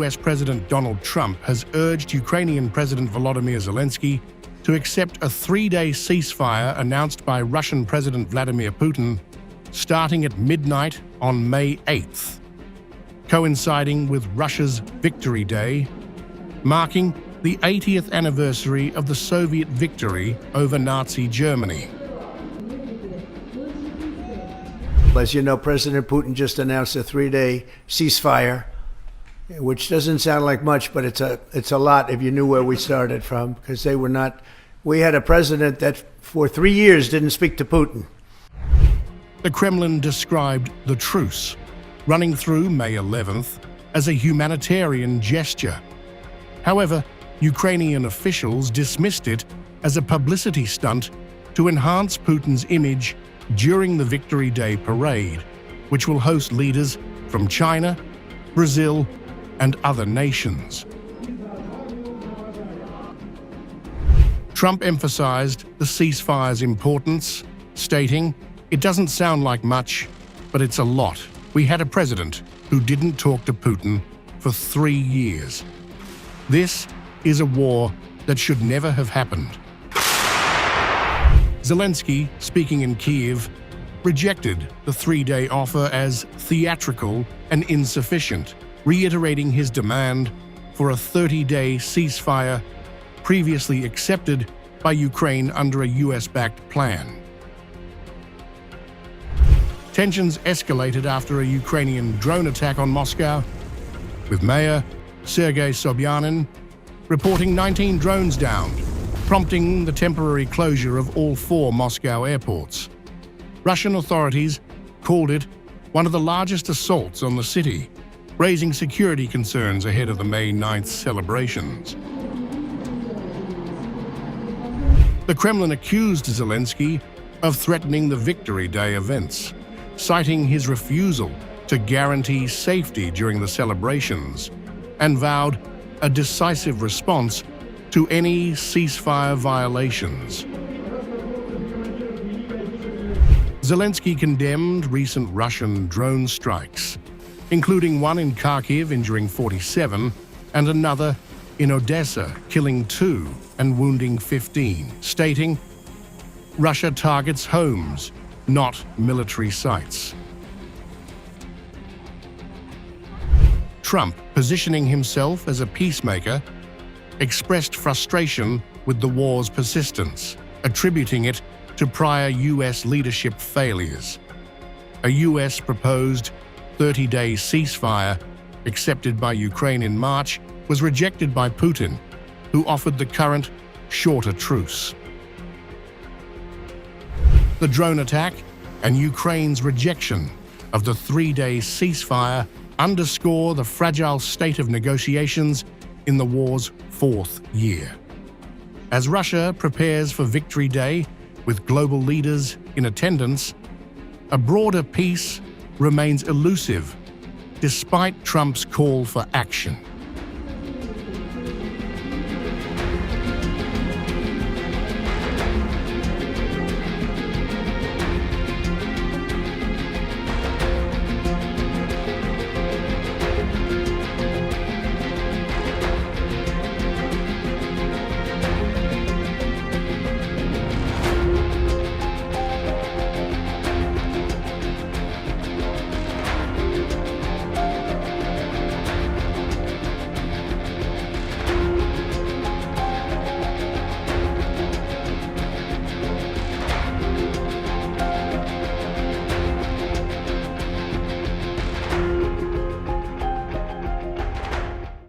US President Donald Trump has urged Ukrainian President Volodymyr Zelensky to accept a 3-day ceasefire announced by Russian President Vladimir Putin starting at midnight on May 8th, coinciding with Russia's Victory Day, marking the 80th anniversary of the Soviet victory over Nazi Germany. As you know, President Putin just announced a 3-day ceasefire, which doesn't sound like much, but it's a lot if you knew where we started from, because we had a president that for 3 years didn't speak to Putin. The Kremlin described the truce, running through May 11th, as a humanitarian gesture. However, Ukrainian officials dismissed it as a publicity stunt to enhance Putin's image during the Victory Day parade, which will host leaders from China, Brazil, and other nations. Trump emphasized the ceasefire's importance, stating, "It doesn't sound like much, but it's a lot. We had a president who didn't talk to Putin for 3 years. This is a war that should never have happened." Zelensky, speaking in Kyiv, rejected the 3-day offer as theatrical and insufficient, reiterating his demand for a 30-day ceasefire previously accepted by Ukraine under a US-backed plan. Tensions escalated after a Ukrainian drone attack on Moscow, with Mayor Sergei Sobyanin reporting 19 drones downed, prompting the temporary closure of all 4 Moscow airports. Russian authorities called it one of the largest assaults on the city, raising security concerns ahead of the May 9th celebrations. The Kremlin accused Zelensky of threatening the Victory Day events, citing his refusal to guarantee safety during the celebrations, and vowed a decisive response to any ceasefire violations. Zelensky condemned recent Russian drone strikes, including one in Kharkiv injuring 47 and another in Odesa killing 2 and wounding 15, stating, "Russia targets homes, not military sites." Trump, positioning himself as a peacemaker, expressed frustration with the war's persistence, attributing it to prior US leadership failures. A US-proposed 30-day ceasefire, accepted by Ukraine in March, was rejected by Putin, who offered the current, shorter truce. The drone attack and Ukraine's rejection of the 3-day ceasefire underscore the fragile state of negotiations in the war's 4th year. As Russia prepares for Victory Day with global leaders in attendance, a broader peace remains elusive despite Trump's call for action.